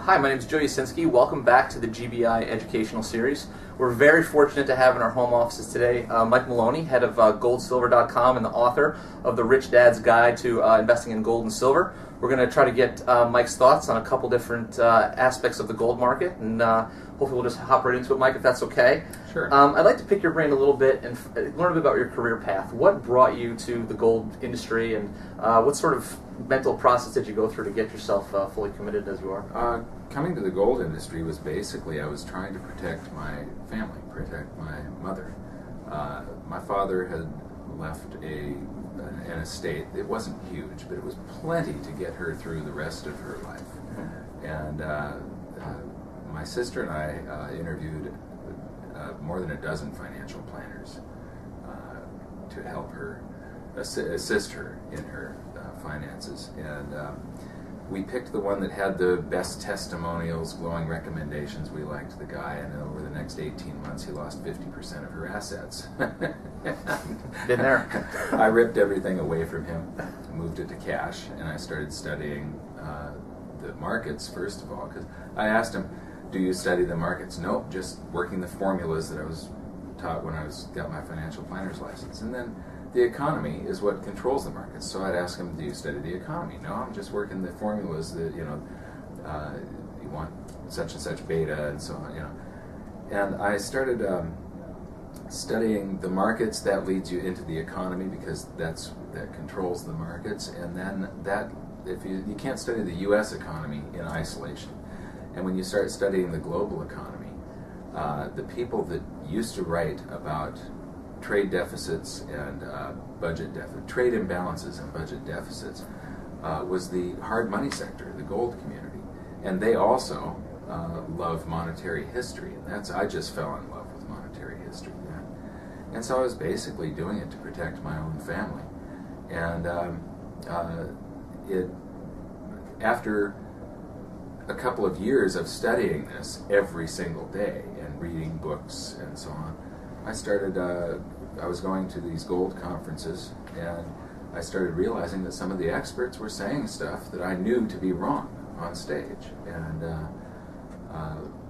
Hi, my name is Joe Yasinski. Welcome back to the GBI Educational Series. We're very fortunate to have in our home offices today Mike Maloney, head of goldsilver.com and the author of The Rich Dad's Guide to Investing in Gold and Silver. We're going to try to get Mike's thoughts on a couple different aspects of the gold market, and hopefully we'll just hop right into it, Mike, if that's okay. Sure. I'd like to pick your brain a little bit and learn a bit about your career path. What brought you to the gold industry, and what sort of mental process did you go through to get yourself fully committed as you are? Coming to the gold industry was basically I was trying to protect my family, protect my mother. My father had left an estate. It wasn't huge, but it was plenty to get her through the rest of her life. And my sister and I interviewed more than a dozen financial planners to help her, assist her in her finances. And we picked the one that had the best testimonials, glowing recommendations. We liked the guy, and over the next 18 months he lost 50% of her assets. Been there. I ripped everything away from him, moved it to cash, and I started studying the markets first of all, because I asked him, do you study the markets? Nope, just working the formulas that I was taught when I got my financial planner's license. And then the economy is what controls the markets. So I'd ask him, do you study the economy? No, I'm just working the formulas that, you want such and such beta and so on, And I started studying the markets. That leads you into the economy because that controls the markets. And then if you can't study the U.S. economy in isolation. And when you start studying the global economy, the people that used to write about trade deficits and trade imbalances and budget deficits was the hard money sector, the gold community, and they also love monetary history, and I just fell in love with monetary history, and so I was basically doing it to protect my own family, and after a couple of years of studying this every single day and reading books and so on, I was going to these gold conferences, and I started realizing that some of the experts were saying stuff that I knew to be wrong on stage. And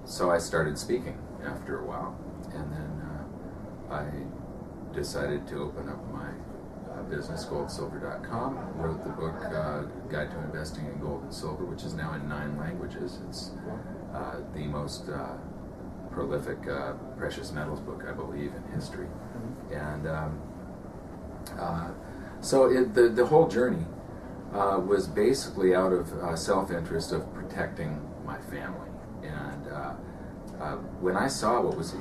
so I started speaking after a while, and then I decided to open up my business, goldsilver.com, wrote the book Guide to Investing in Gold and Silver, which is now in 9 languages. It's the most prolific precious metals book, I believe, in history. And so the whole journey was basically out of self-interest of protecting my family. And when I saw what was,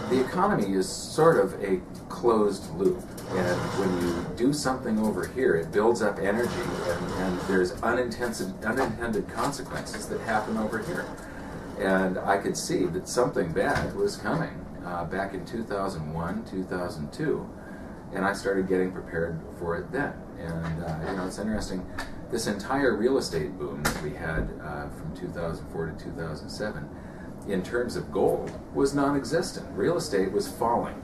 the economy is sort of a closed loop. And when you do something over here, it builds up energy, and there's unintended consequences that happen over here. And I could see that something bad was coming back in 2001, 2002, and I started getting prepared for it then. And it's interesting, this entire real estate boom that we had from 2004 to 2007, in terms of gold, was non-existent. Real estate was falling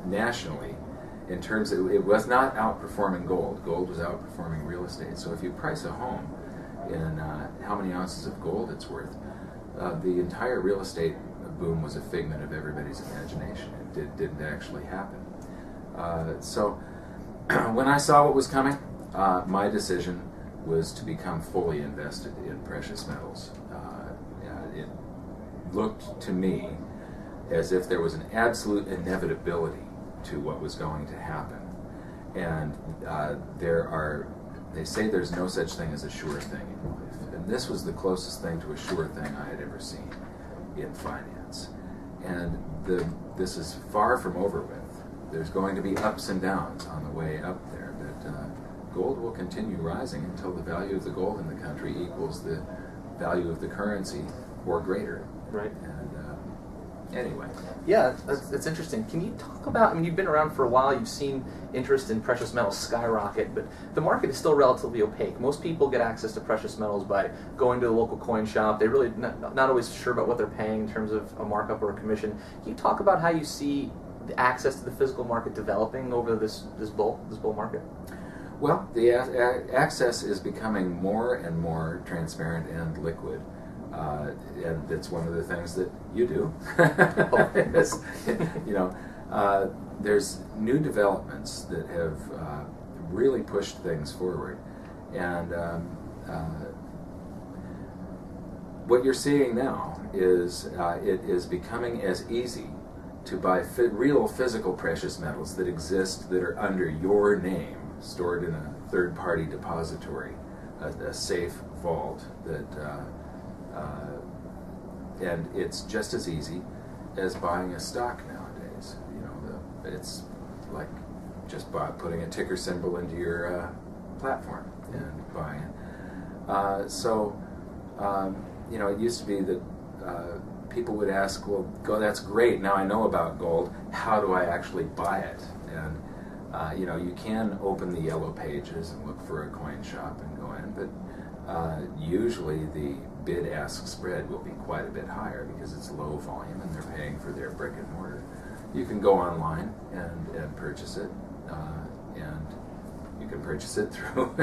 nationally in terms of, it was not outperforming gold. Gold was outperforming real estate. So if you price a home in how many ounces of gold it's worth, the entire real estate boom was a figment of everybody's imagination. It didn't actually happen. So when I saw what was coming, my decision was to become fully invested in precious metals. It looked to me as if there was an absolute inevitability to what was going to happen. And they say there's no such thing as a sure thing in life. And this was the closest thing to a sure thing I had ever seen in finance. And this is far from over with. There's going to be ups and downs on the way up there, but gold will continue rising until the value of the gold in the country equals the value of the currency or greater. Right. And anyway. Yeah, that's interesting. Can you talk about, you've been around for a while, you've seen interest in precious metals skyrocket, but the market is still relatively opaque. Most people get access to precious metals by going to the local coin shop. They're really not always sure about what they're paying in terms of a markup or a commission. Can you talk about how you see the access to the physical market developing over this bull market? Well, the access is becoming more and more transparent and liquid. And it's one of the things that you do. It's, you know, there's new developments that have really pushed things forward, and what you're seeing now is it is becoming as easy to buy real physical precious metals that exist, that are under your name, stored in a third-party depository, a safe vault, that and it's just as easy as buying a stock nowadays. You know, it's like just putting a ticker symbol into your platform and buying it. You know, it used to be that people would ask, well, that's great, now I know about gold, how do I actually buy it? And you know, you can open the yellow pages and look for a coin shop and go in, but usually the bid-ask spread will be quite a bit higher because it's low volume and they're paying for their brick and mortar. You can go online and purchase it, and you can purchase it through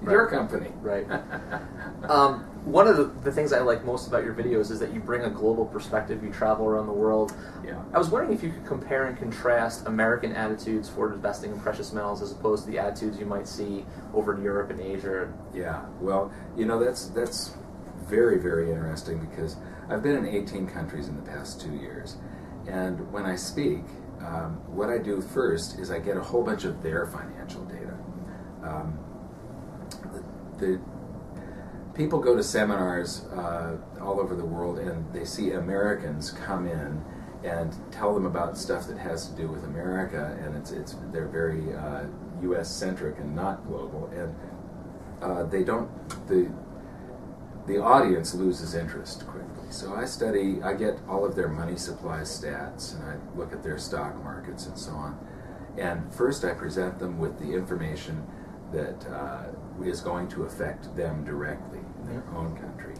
your company. Right. One of the things I like most about your videos is that you bring a global perspective. You travel around the world. Yeah. I was wondering if you could compare and contrast American attitudes for investing in precious metals as opposed to the attitudes you might see over in Europe and Asia. Yeah. Well, you know, that's very, very interesting because I've been in 18 countries in the past 2 years. And when I speak, what I do first is I get a whole bunch of their financial data. The people go to seminars all over the world, and they see Americans come in and tell them about stuff that has to do with America, and they're very U.S. centric and not global, and the audience loses interest quickly. So I get all of their money supply stats, and I look at their stock markets and so on. And first I present them with the information that is going to affect them directly in their own country.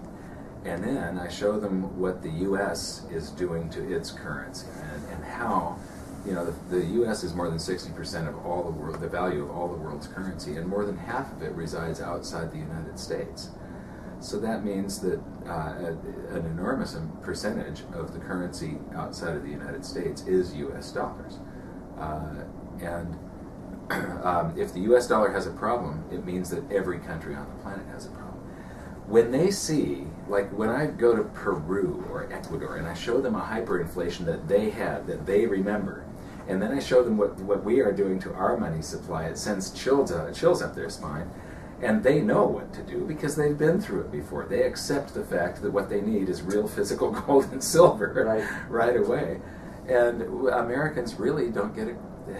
And then I show them what the U.S. is doing to its currency, and how, you know, the U.S. is more than 60% of the value of all the world's currency, and more than half of it resides outside the United States. So that means that an enormous percentage of the currency outside of the United States is U.S. dollars. If the U.S. dollar has a problem, it means that every country on the planet has a problem. When they see, like when I go to Peru or Ecuador and I show them a hyperinflation that they had, that they remember, and then I show them what we are doing to our money supply, it sends chills up their spine. And they know what to do because they've been through it before. They accept the fact that what they need is real physical gold and silver right away. And Americans really don't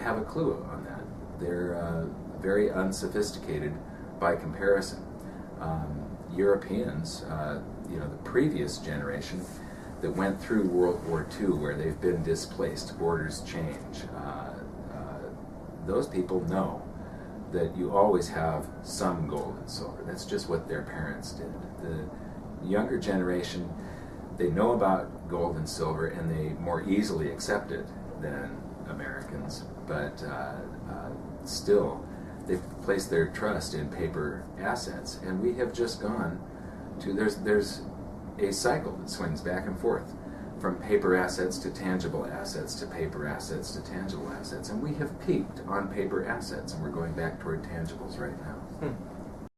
have a clue on that. They're very unsophisticated by comparison. Europeans, you know, the previous generation that went through World War II, where they've been displaced, borders change, those people know that you always have some gold and silver. That's just what their parents did. The younger generation, they know about gold and silver, and they more easily accept it than Americans, but still, they've placed their trust in paper assets, and we have just gone to, there's a cycle that swings back and forth from paper assets to tangible assets to paper assets to tangible assets, and we have peaked on paper assets, and we're going back toward tangibles right now.